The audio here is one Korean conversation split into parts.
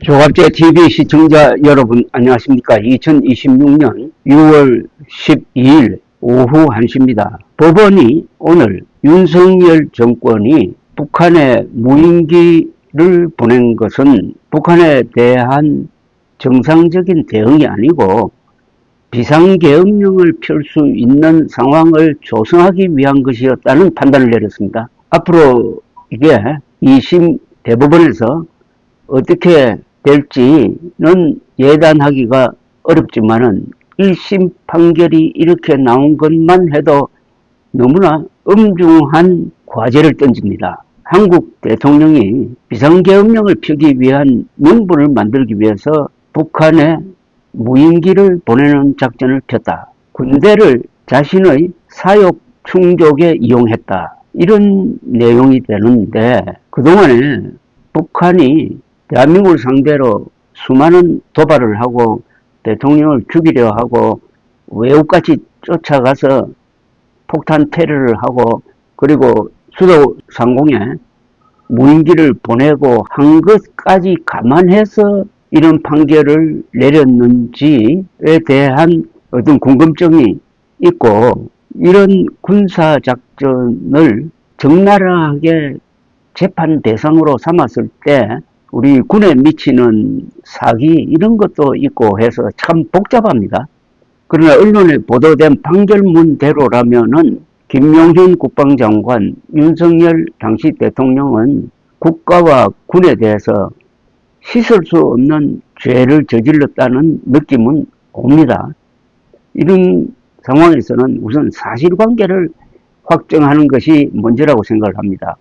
조갑제 TV 시청자 여러분 안녕하십니까. 2026년 6월 12일 오후 1시입니다. 법원이 오늘 윤석열 정권이 북한에 무인기를 보낸 것은 북한에 대한 정상적인 대응이 아니고 비상계엄령을 펼 수 있는 상황을 조성하기 위한 것이었다는 판단을 내렸습니다. 앞으로 이게 2심 대법원에서 어떻게 될지는 예단하기가 어렵지만은 1심 판결이 이렇게 나온 것만 해도 너무나 엄중한 과제를 던집니다. 한국 대통령이 비상계엄령을 펴기 위한 명분을 만들기 위해서 북한에 무인기를 보내는 작전을 폈다. 군대를 자신의 사욕 충족에 이용했다. 이런 내용이 되는데 그동안에 북한이 대한민국을 상대로 수많은 도발을 하고 대통령을 죽이려 하고 외국까지 쫓아가서 폭탄 테러를 하고 그리고 수도 상공에 무인기를 보내고 한 것까지 감안해서 이런 판결을 내렸는지에 대한 어떤 궁금증이 있고 이런 군사작전을 적나라하게 재판 대상으로 삼았을 때 우리 군에 미치는 사기 이런 것도 있고 해서 참 복잡합니다. 그러나 언론에 보도된 판결문대로라면은 김용현 국방장관, 윤석열 당시 대통령은 국가와 군에 대해서 씻을 수 없는 죄를 저질렀다는 느낌은 옵니다. 이런 상황에서는 우선 사실관계를 확정하는 것이 먼저라고 생각을 합니다.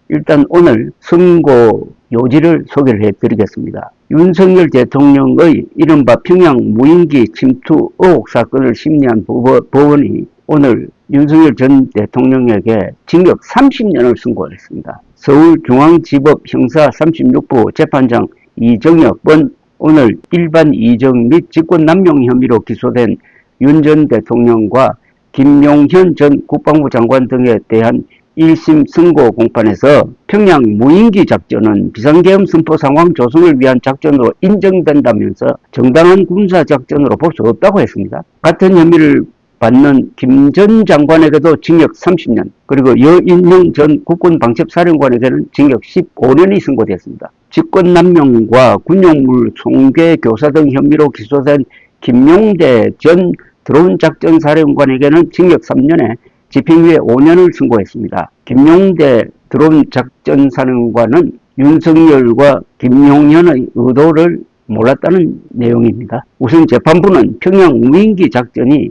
일단 오늘 선고 요지를 소개를 해드리겠습니다. 윤석열 대통령의 이른바 평양 무인기 침투 의혹 사건을 심리한 법원이 오늘 윤석열 전 대통령에게 징역 30년을 선고했습니다. 서울중앙지법 형사 36부 재판장 이정혁은 오늘 일반 이정 및 직권남용 혐의로 기소된 윤 전 대통령과 김용현 전 국방부 장관 등에 대한 1심 선고 공판에서 평양 무인기 작전은 비상계엄 선포 상황 조성을 위한 작전으로 인정된다면서 정당한 군사작전으로 볼 수 없다고 했습니다. 같은 혐의를 받는 김 전 장관에게도 징역 30년 그리고 여인영 전 국군방첩사령관에게는 징역 15년이 선고됐습니다. 직권남용과 군용물 송괴 교사 등 혐의로 기소된 김용대 전 드론작전사령관에게는 징역 3년에 집행유예 5년을 선고했습니다. 김용대 드론작전사령관은 윤석열과 김용현의 의도를 몰랐다는 내용입니다. 우선 재판부는 평양 무인기 작전이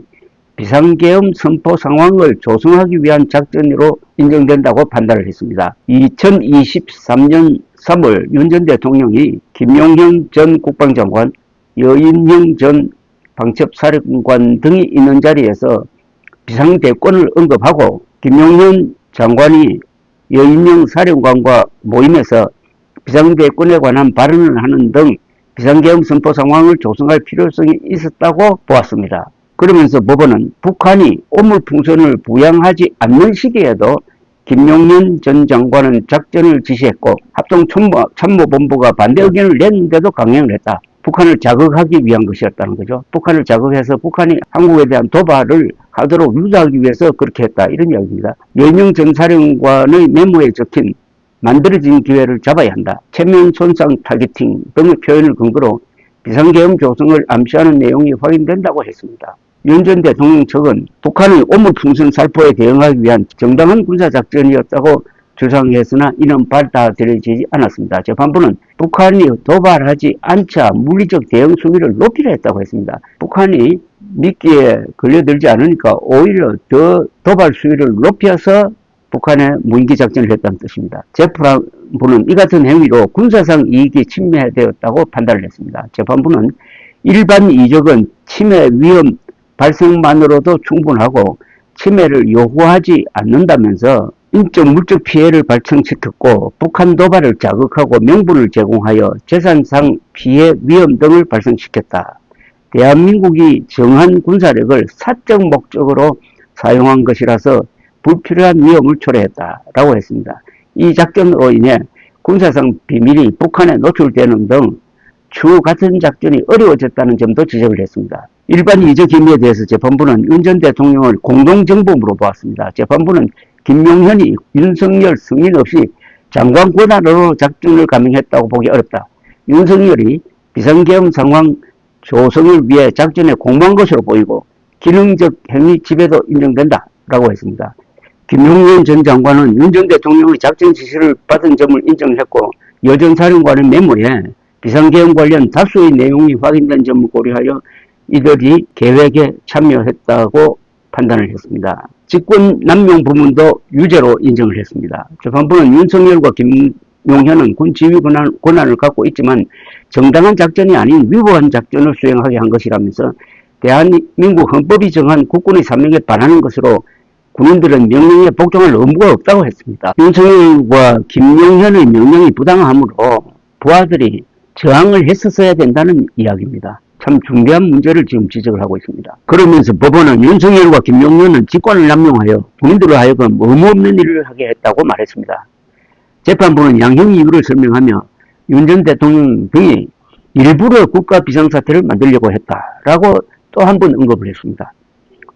비상계엄 선포 상황을 조성하기 위한 작전으로 인정된다고 판단을 했습니다. 2023년 3월 윤 전 대통령이 김용현 전 국방장관, 여인영 전 방첩사령관 등이 있는 자리에서 비상대권을 언급하고 김용현 장관이 여인영 사령관과 모임에서 비상대권에 관한 발언을 하는 등 비상계엄 선포 상황을 조성할 필요성이 있었다고 보았습니다. 그러면서 법원은 북한이 오물풍선을 부양하지 않는 시기에도 김용현 전 장관은 작전을 지시했고 합동참모본부가 반대 의견을 냈는데도 강행을 했다. 북한을 자극하기 위한 것이었다는 거죠. 북한을 자극해서 북한이 한국에 대한 도발을 하도록 유도하기 위해서 그렇게 했다. 이런 이야기입니다. 여인영 전 사령관의 메모에 적힌 만들어진 기회를 잡아야 한다. 체면 손상 타겟팅 등의 표현을 근거로 비상계엄 조성을 암시하는 내용이 확인된다고 했습니다. 윤 전 대통령 측은 북한의 오물풍선 살포에 대응하기 위한 정당한 군사작전이었다고 주장했으나 이는 받아들여지지 않았습니다. 재판부는 북한이 도발하지 않자 물리적 대응 수위를 높이려 했다고 했습니다. 북한이 미끼에 걸려들지 않으니까 오히려 더 도발 수위를 높여서 북한의 무인기 작전을 했다는 뜻입니다. 재판부는 이 같은 행위로 군사상 이익이 침해되었다고 판단을 했습니다. 재판부는 일반 이적은 침해 위험 발생만으로도 충분하고 침해를 요구하지 않는다면서 인적 물적 피해를 발생시켰고 북한 도발을 자극하고 명분을 제공하여 재산상 피해 위험 등을 발생시켰다. 대한민국이 정한 군사력을 사적 목적으로 사용한 것이라서 불필요한 위험을 초래했다라고 했습니다. 이 작전으로 인해 군사상 비밀이 북한에 노출되는 등 추후 같은 작전이 어려워졌다는 점도 지적을 했습니다. 일반 이적 혐의에 대해서 재판부는 윤 전 대통령을 공동정범으로 보았습니다. 재판부는 김용현이 윤석열 승인 없이 장관 권한으로 작전을 감행했다고 보기 어렵다. 윤석열이 비상계엄 상황 조성을 위해 작전에 공모한 것으로 보이고 기능적 행위 지배도 인정된다 라고 했습니다. 김용현 전 장관은 윤 전 대통령의 작전 지시를 받은 점을 인정했고 여전 사령관의 메모에 비상계엄 관련 다수의 내용이 확인된 점을 고려하여 이들이 계획에 참여했다고 판단을 했습니다. 직권 남용 부분도 유죄로 인정을 했습니다. 재판부는 윤석열과 김용현은 군 지휘 권한을 갖고 있지만 정당한 작전이 아닌 위법한 작전을 수행하게 한 것이라면서 대한민국 헌법이 정한 국군의 사명에 반하는 것으로 군인들은 명령에 복종할 의무가 없다고 했습니다. 윤석열과 김용현의 명령이 부당하므로 부하들이 저항을 했었어야 된다는 이야기입니다. 참 중대한 문제를 지금 지적을 하고 있습니다. 그러면서 법원은 윤석열과 김용현은 직권을 남용하여 군인들로 하여금 의무 없는 일을 하게 했다고 말했습니다. 재판부는 양형 이유를 설명하며 윤 전 대통령 등이 일부러 국가 비상사태를 만들려고 했다라고 또 한 번 언급을 했습니다.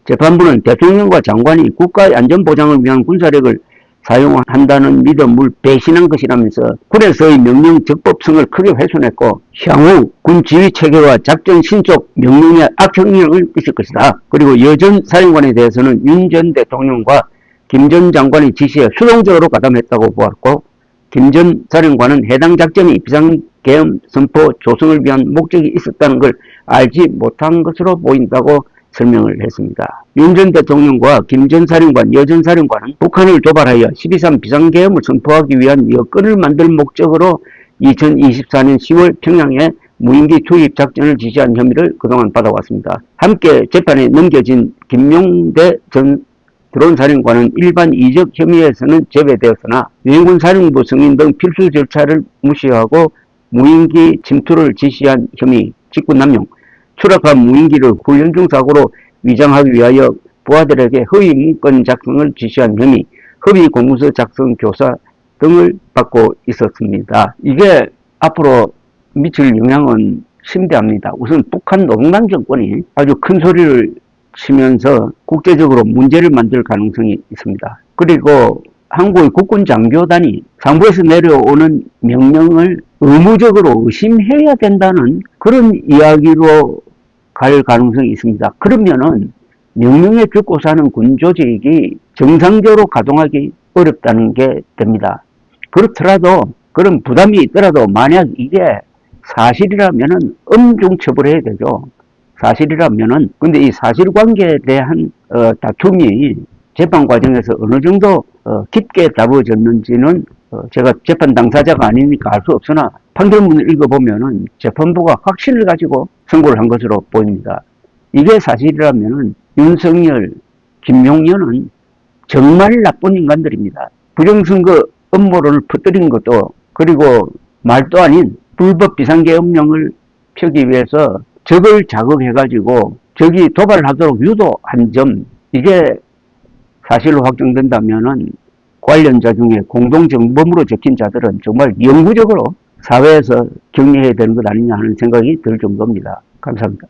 재판부는 대통령과 장관이 국가의 안전보장을 위한 군사력을 사용한다는 믿음을 배신한 것이라면서 군에서의 명령 적법성을 크게 훼손했고 향후 군 지휘체계와 작전 신속 명령에 악영향을 미칠 것이다. 그리고 여 전 사령관에 대해서는 윤 전 대통령과 김 전 장관의 지시에 수동적으로 가담했다고 보았고 김 전 사령관은 해당 작전이 비상계엄 선포 조성을 위한 목적이 있었다는 걸 알지 못한 것으로 보인다고 설명을 했습니다. 윤 전 대통령과 김 전 사령관, 여 전 사령관은 북한을 도발하여 12.3 비상계엄을 선포하기 위한 여건을 만들 목적으로 2024년 10월 평양에 무인기 투입 작전을 지시한 혐의를 그동안 받아왔습니다. 함께 재판에 넘겨진 김용대 전 드론사령관은 일반 이적 혐의에서는 제외되었으나 유엔군 사령부 승인 등 필수 절차를 무시하고 무인기 침투를 지시한 혐의, 직권남용, 추락한 무인기를 훈련 중 사고로 위장하기 위하여 부하들에게 허위 문건 작성을 지시한 혐의, 허위 공문서 작성 교사 등을 받고 있었습니다. 이게 앞으로 미칠 영향은 심대합니다. 우선 북한 노동당 정권이 아주 큰 소리를 치면서 국제적으로 문제를 만들 가능성이 있습니다. 그리고 한국의 국군 장교단이 상부에서 내려오는 명령을 의무적으로 의심해야 된다는 그런 이야기로 갈 가능성이 있습니다. 그러면은 명령에 죽고 사는 군조직이 정상적으로 가동하기 어렵다는 게 됩니다. 그렇더라도 그런 부담이 있더라도 만약 이게 사실이라면은 엄중 처벌해야 되죠. 사실이라면은. 근데 이 사실관계에 대한 다툼이 재판 과정에서 어느 정도 깊게 다뤄졌는지는 제가 재판 당사자가 아니니까 알 수 없으나 판결문을 읽어보면은 재판부가 확신을 가지고 선고를 한 것으로 보입니다. 이게 사실이라면은 윤석열, 김용현은 정말 나쁜 인간들입니다. 부정선거 음모를 퍼뜨린 것도 그리고 말도 아닌 불법 비상계엄령을 펴기 위해서 적을 자극해가지고 적이 도발하도록 유도한 점, 이게 사실로 확정된다면은 관련자 중에 공동정범으로 적힌 자들은 정말 영구적으로 사회에서 격리해야 되는 것 아니냐 하는 생각이 들 정도입니다. 감사합니다.